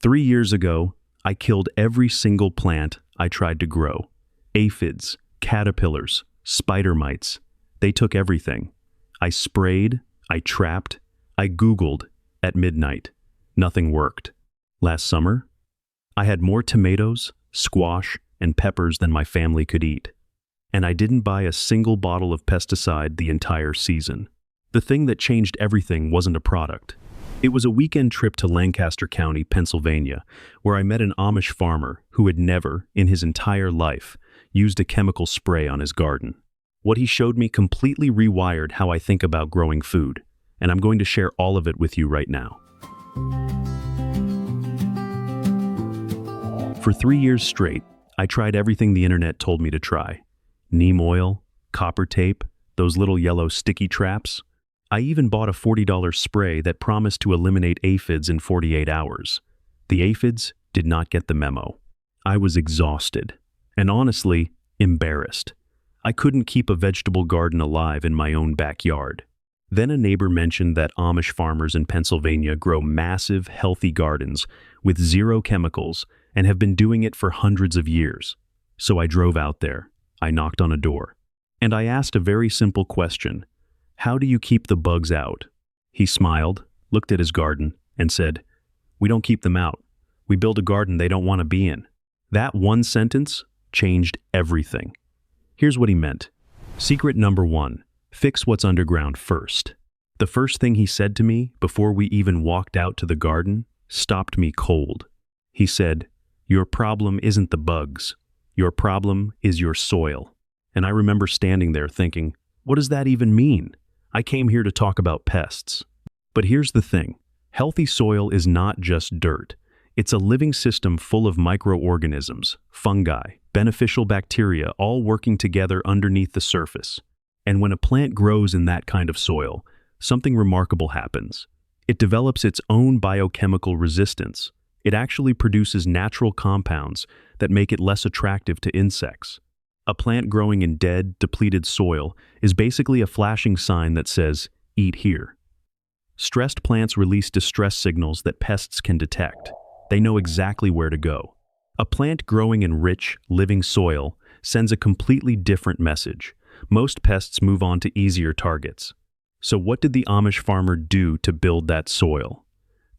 3 years ago, I killed every single plant I tried to grow. Aphids, caterpillars, spider mites. They took everything. I sprayed, I trapped, I Googled at midnight. Nothing worked. Last summer, I had more tomatoes, squash, and peppers than my family could eat. And I didn't buy a single bottle of pesticide the entire season. The thing that changed everything wasn't a product. It was a weekend trip to Lancaster County, Pennsylvania, where I met an Amish farmer who had never, in his entire life, used a chemical spray on his garden. What he showed me completely rewired how I think about growing food, and I'm going to share all of it with you right now. For 3 years straight, I tried everything the internet told me to try. Neem oil, copper tape, those little yellow sticky traps. I even bought a $40 spray that promised to eliminate aphids in 48 hours. The aphids did not get the memo. I was exhausted, and honestly, embarrassed. I couldn't keep a vegetable garden alive in my own backyard. Then a neighbor mentioned that Amish farmers in Pennsylvania grow massive, healthy gardens with zero chemicals and have been doing it for hundreds of years. So I drove out there. I knocked on a door, and I asked a very simple question. How do you keep the bugs out? He smiled, looked at his garden, and said, "We don't keep them out. We build a garden they don't want to be in." That one sentence changed everything. Here's what he meant. Secret number 1, fix what's underground first. The first thing he said to me before we even walked out to the garden stopped me cold. He said, "Your problem isn't the bugs. Your problem is your soil." And I remember standing there thinking, what does that even mean? I came here to talk about pests. But here's the thing. Healthy soil is not just dirt. It's a living system full of microorganisms, fungi, beneficial bacteria, all working together underneath the surface. And when a plant grows in that kind of soil, something remarkable happens. It develops its own biochemical resistance. It actually produces natural compounds that make it less attractive to insects. A plant growing in dead, depleted soil is basically a flashing sign that says, "Eat here." Stressed plants release distress signals that pests can detect. They know exactly where to go. A plant growing in rich, living soil sends a completely different message. Most pests move on to easier targets. So what did the Amish farmer do to build that soil?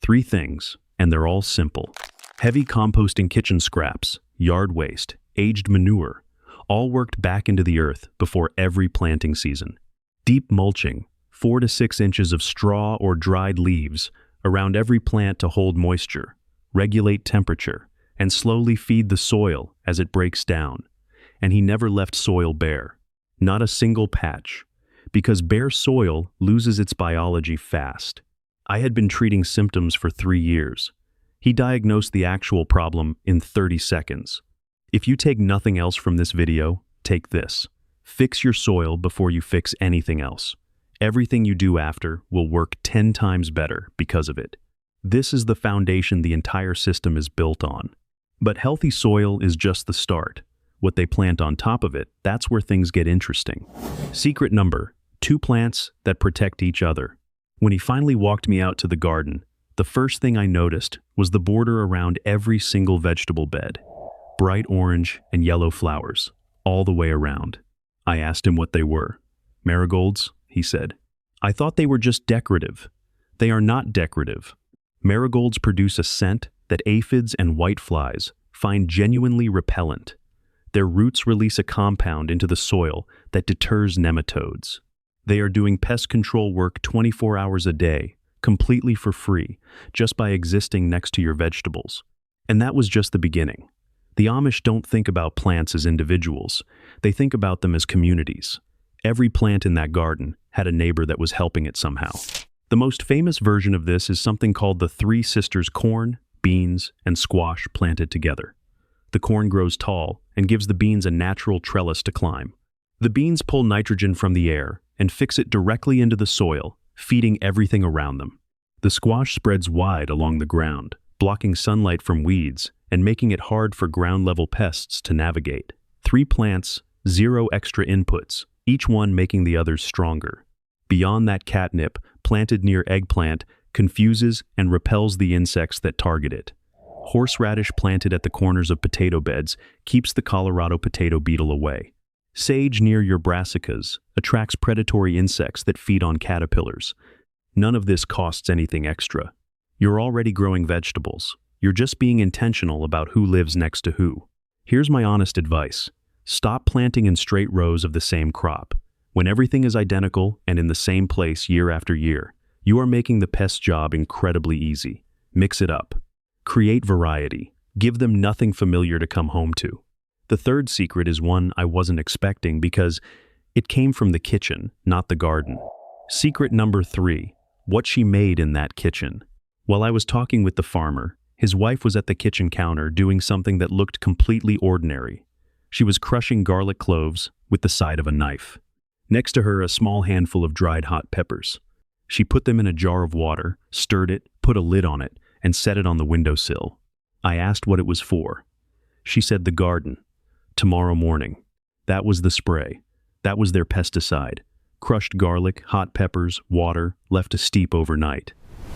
3 things, and they're all simple. Heavy composting kitchen scraps, yard waste, aged manure, all worked back into the earth before every planting season. Deep mulching, 4 to 6 inches of straw or dried leaves around every plant to hold moisture, regulate temperature, and slowly feed the soil as it breaks down. And he never left soil bare. Not a single patch. Because bare soil loses its biology fast. I had been treating symptoms for 3 years. He diagnosed the actual problem in 30 seconds. If you take nothing else from this video, take this. Fix your soil before you fix anything else. Everything you do after will work 10 times better because of it. This is the foundation the entire system is built on. But healthy soil is just the start. What they plant on top of it, that's where things get interesting. Secret number 2 plants that protect each other. When he finally walked me out to the garden, the first thing I noticed was the border around every single vegetable bed. Bright orange and yellow flowers, all the way around. I asked him what they were. "Marigolds," he said. "I thought they were just decorative." They are not decorative. Marigolds produce a scent that aphids and whiteflies find genuinely repellent. Their roots release a compound into the soil that deters nematodes. They are doing pest control work 24 hours a day, completely for free, just by existing next to your vegetables. And that was just the beginning. The Amish don't think about plants as individuals. They think about them as communities. Every plant in that garden had a neighbor that was helping it somehow. The most famous version of this is something called the 3 sisters corn, beans, and squash planted together. The corn grows tall and gives the beans a natural trellis to climb. The beans pull nitrogen from the air and fix it directly into the soil, feeding everything around them. The squash spreads wide along the ground, blocking sunlight from weeds and making it hard for ground-level pests to navigate. 3 plants, 0 extra inputs, each one making the others stronger. Beyond that, catnip, planted near eggplant, confuses and repels the insects that target it. Horseradish planted at the corners of potato beds keeps the Colorado potato beetle away. Sage near your brassicas attracts predatory insects that feed on caterpillars. None of this costs anything extra. You're already growing vegetables. You're just being intentional about who lives next to who. Here's my honest advice. Stop planting in straight rows of the same crop. When everything is identical and in the same place year after year, you are making the pest job incredibly easy. Mix it up. Create variety. Give them nothing familiar to come home to. The third secret is one I wasn't expecting because it came from the kitchen, not the garden. Secret number 3, what she made in that kitchen. While I was talking with the farmer, his wife was at the kitchen counter doing something that looked completely ordinary. She was crushing garlic cloves with the side of a knife. Next to her, a small handful of dried hot peppers. She put them in a jar of water, stirred it, put a lid on it, and set it on the windowsill. I asked what it was for. She said the garden. Tomorrow morning. That was the spray. That was their pesticide. Crushed garlic, hot peppers, water, left to steep overnight.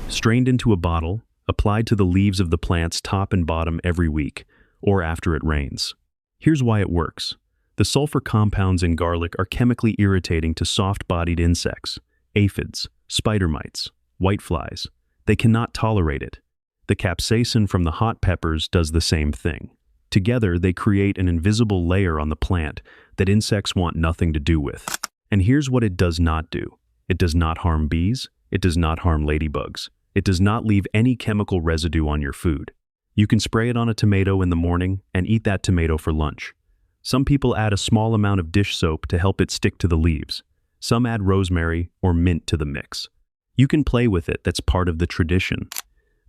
Strained into a bottle, applied to the leaves of the plants top and bottom every week, or after it rains. Here's why it works. The sulfur compounds in garlic are chemically irritating to soft-bodied insects, aphids, spider mites, whiteflies. They cannot tolerate it. The capsaicin from the hot peppers does the same thing. Together, they create an invisible layer on the plant that insects want nothing to do with. And here's what it does not do. It does not harm bees. It does not harm ladybugs. It does not leave any chemical residue on your food. You can spray it on a tomato in the morning and eat that tomato for lunch. Some people add a small amount of dish soap to help it stick to the leaves. Some add rosemary or mint to the mix. You can play with it, that's part of the tradition.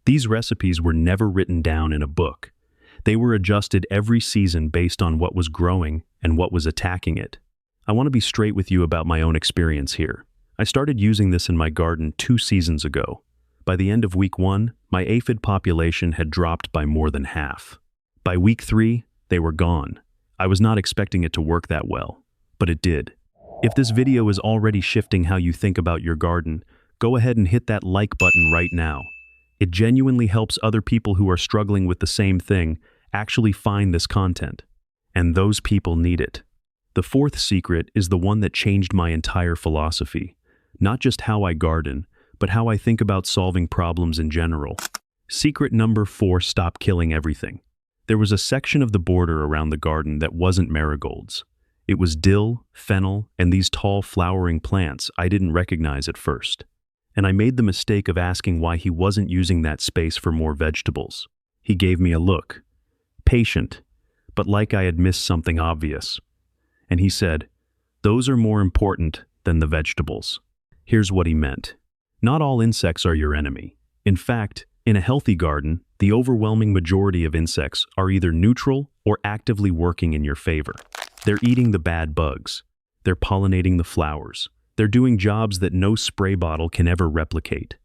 These recipes were never written down in a book. They were adjusted every season based on what was growing and what was attacking it. I want to be straight with you about my own experience here. I started using this in my garden 2 seasons ago. By the end of week 1, my aphid population had dropped by more than half. By week 3, they were gone. I was not expecting it to work that well, but it did. If this video is already shifting how you think about your garden, go ahead and hit that like button right now. It genuinely helps other people who are struggling with the same thing actually find this content. And those people need it. The 4th secret is the one that changed my entire philosophy. Not just how I garden, but how I think about solving problems in general. Secret number 4, stop killing everything. There was a section of the border around the garden that wasn't marigolds. It was dill, fennel, and these tall flowering plants I didn't recognize at first. And I made the mistake of asking why he wasn't using that space for more vegetables. He gave me a look. Patient, but like I had missed something obvious. And he said, "Those are more important than the vegetables." Here's what he meant. Not all insects are your enemy. In fact, in a healthy garden, the overwhelming majority of insects are either neutral or actively working in your favor. They're eating the bad bugs. They're pollinating the flowers. They're doing jobs that no spray bottle can ever replicate.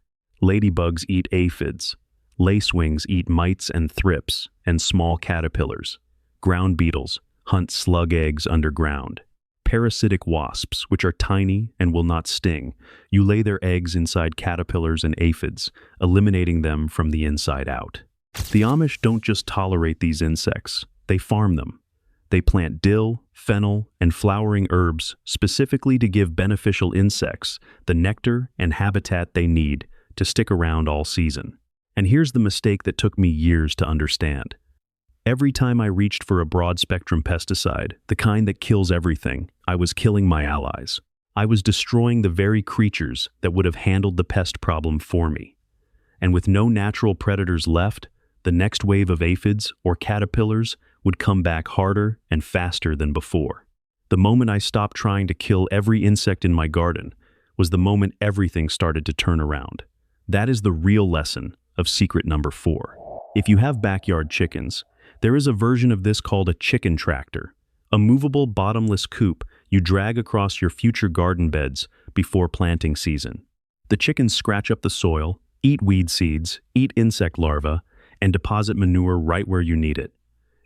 Ladybugs eat aphids. Lacewings eat mites and thrips and small caterpillars. Ground beetles hunt slug eggs underground. Parasitic wasps, which are tiny and will not sting, you lay their eggs inside caterpillars and aphids, eliminating them from the inside out. The Amish don't just tolerate these insects, they farm them. They plant dill, fennel, and flowering herbs specifically to give beneficial insects the nectar and habitat they need to stick around all season. And here's the mistake that took me years to understand. Every time I reached for a broad-spectrum pesticide, the kind that kills everything, I was killing my allies. I was destroying the very creatures that would have handled the pest problem for me. And with no natural predators left, the next wave of aphids or caterpillars would come back harder and faster than before. The moment I stopped trying to kill every insect in my garden was the moment everything started to turn around. That is the real lesson of secret number 4. If you have backyard chickens, there is a version of this called a chicken tractor, a movable bottomless coop you drag across your future garden beds before planting season. The chickens scratch up the soil, eat weed seeds, eat insect larvae, and deposit manure right where you need it.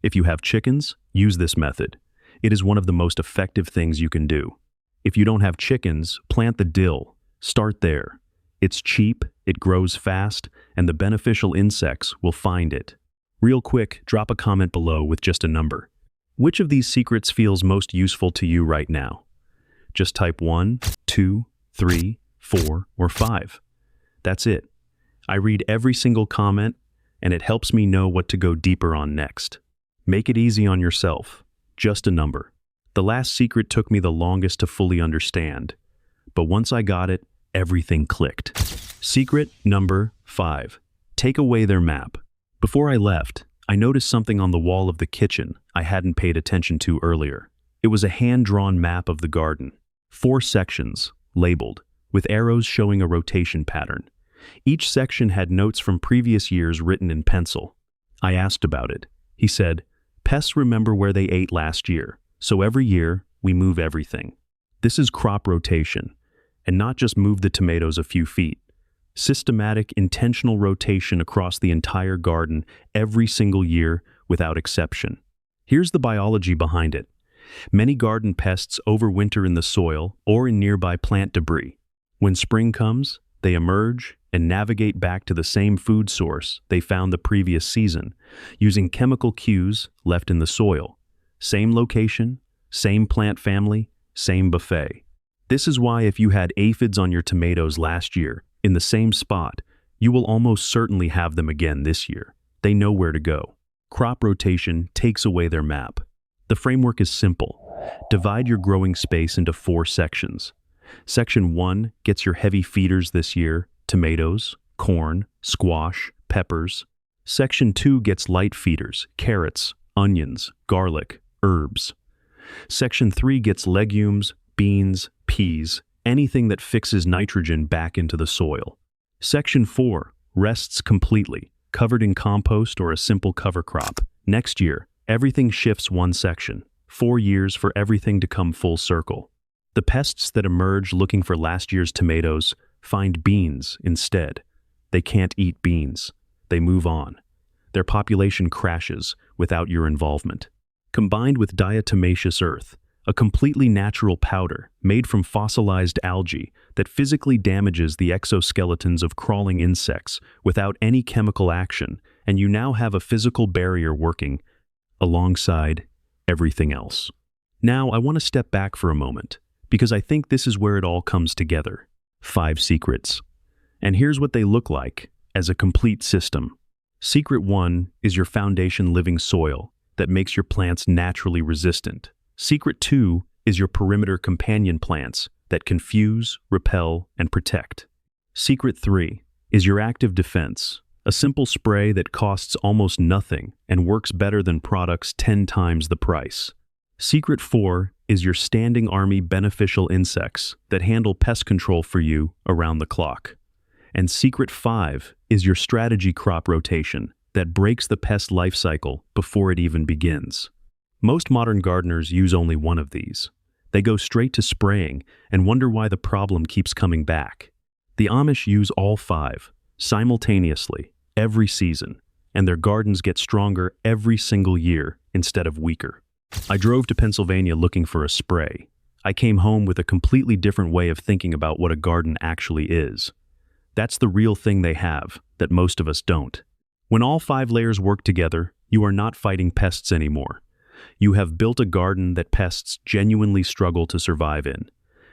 If you have chickens, use this method. It is one of the most effective things you can do. If you don't have chickens, plant the dill. Start there. It's cheap, it grows fast, and the beneficial insects will find it. Real quick, drop a comment below with just a number. Which of these secrets feels most useful to you right now? Just type 1, 2, 3, 4, or 5. That's it. I read every single comment, and it helps me know what to go deeper on next. Make it easy on yourself. Just a number. The last secret took me the longest to fully understand, but once I got it, everything clicked. Secret number 5. Take away their map. Before I left, I noticed something on the wall of the kitchen I hadn't paid attention to earlier. It was a hand-drawn map of the garden. 4 sections, labeled, with arrows showing a rotation pattern. Each section had notes from previous years written in pencil. I asked about it. He said, "Pests remember where they ate last year, so every year we move everything." This is crop rotation, and not just move the tomatoes a few feet. Systematic, intentional rotation across the entire garden every single year without exception. Here's the biology behind it. Many garden pests overwinter in the soil or in nearby plant debris. When spring comes, they emerge and navigate back to the same food source they found the previous season, using chemical cues left in the soil. Same location, same plant family, same buffet. This is why if you had aphids on your tomatoes last year, in the same spot, you will almost certainly have them again this year. They know where to go. Crop rotation takes away their map. The framework is simple. Divide your growing space into 4 sections. Section 1 gets your heavy feeders this year: tomatoes, corn, squash, peppers. Section 2 gets light feeders: carrots, onions, garlic, herbs. Section 3 gets legumes, beans, peas, anything that fixes nitrogen back into the soil. Section 4 rests completely, covered in compost or a simple cover crop. Next year, everything shifts 1 section. 4 years for everything to come full circle. The pests that emerge looking for last year's tomatoes find beans instead. They can't eat beans. They move on. Their population crashes without your involvement. Combined with diatomaceous earth, a completely natural powder made from fossilized algae that physically damages the exoskeletons of crawling insects without any chemical action, and you now have a physical barrier working alongside everything else. Now, I want to step back for a moment, because I think this is where it all comes together. 5 secrets. And here's what they look like as a complete system. Secret 1 is your foundation living soil that makes your plants naturally resistant. Secret 2 is your perimeter companion plants that confuse, repel, and protect. Secret 3 is your active defense, a simple spray that costs almost nothing and works better than products 10 times the price. Secret 4 is your standing army beneficial insects that handle pest control for you around the clock. And Secret 5 is your strategy crop rotation that breaks the pest life cycle before it even begins. Most modern gardeners use only one of these. They go straight to spraying and wonder why the problem keeps coming back. The Amish use all 5 simultaneously every season, and their gardens get stronger every single year instead of weaker. I drove to Pennsylvania looking for a spray. I came home with a completely different way of thinking about what a garden actually is. That's the real thing they have that most of us don't. When all 5 layers work together, you are not fighting pests anymore. You have built a garden that pests genuinely struggle to survive in,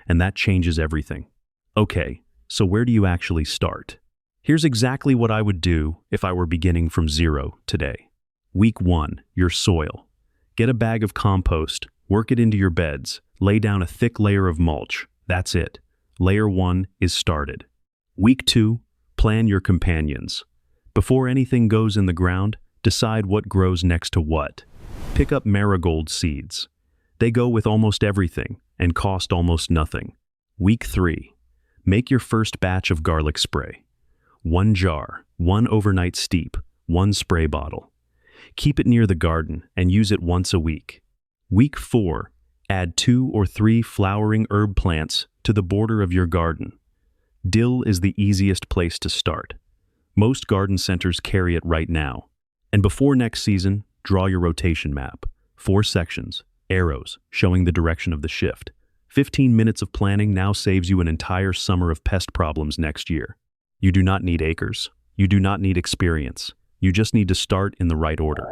and that changes everything. Okay, so where do you actually start? Here's exactly what I would do if I were beginning from 0 today. Week 1, your soil. Get a bag of compost, work it into your beds, lay down a thick layer of mulch. That's it. Layer 1 is started. Week 2, plan your companions. Before anything goes in the ground, decide what grows next to what. Pick up marigold seeds. They go with almost everything and cost almost nothing. Week 3, make your first batch of garlic spray. 1 jar, 1 overnight steep, 1 spray bottle. Keep it near the garden and use it once a week. Week 4, add 2 or 3 flowering herb plants to the border of your garden. Dill is the easiest place to start. Most garden centers carry it right now. And before next season, draw your rotation map. 4 sections, arrows showing the direction of the shift. 15 minutes of planning now saves you an entire summer of pest problems next year. You do not need acres. You do not need experience. You just need to start in the right order.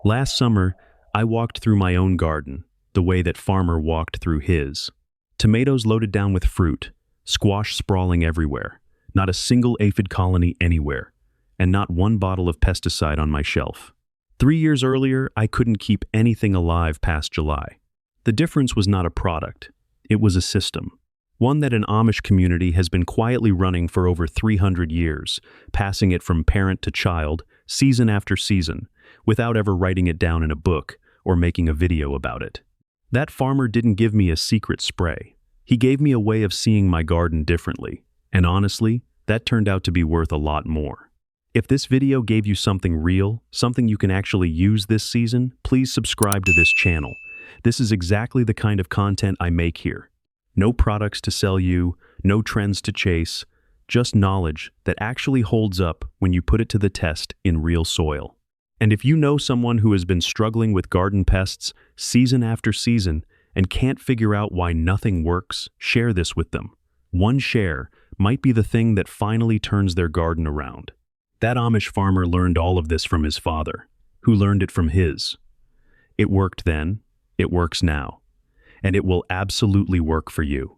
Last summer, I walked through my own garden, the way that farmer walked through his. Tomatoes loaded down with fruit, squash sprawling everywhere, not a single aphid colony anywhere, and not one bottle of pesticide on my shelf. 3 years earlier, I couldn't keep anything alive past July. The difference was not a product, it was a system. One that an Amish community has been quietly running for over 300 years, passing it from parent to child, season after season, without ever writing it down in a book or making a video about it. That farmer didn't give me a secret spray. He gave me a way of seeing my garden differently, and honestly, that turned out to be worth a lot more. If this video gave you something real, something you can actually use this season, please subscribe to this channel. This is exactly the kind of content I make here. No products to sell you, no trends to chase, just knowledge that actually holds up when you put it to the test in real soil. And if you know someone who has been struggling with garden pests season after season and can't figure out why nothing works, share this with them. One share might be the thing that finally turns their garden around. That Amish farmer learned all of this from his father, who learned it from his. It worked then, it works now, and it will absolutely work for you.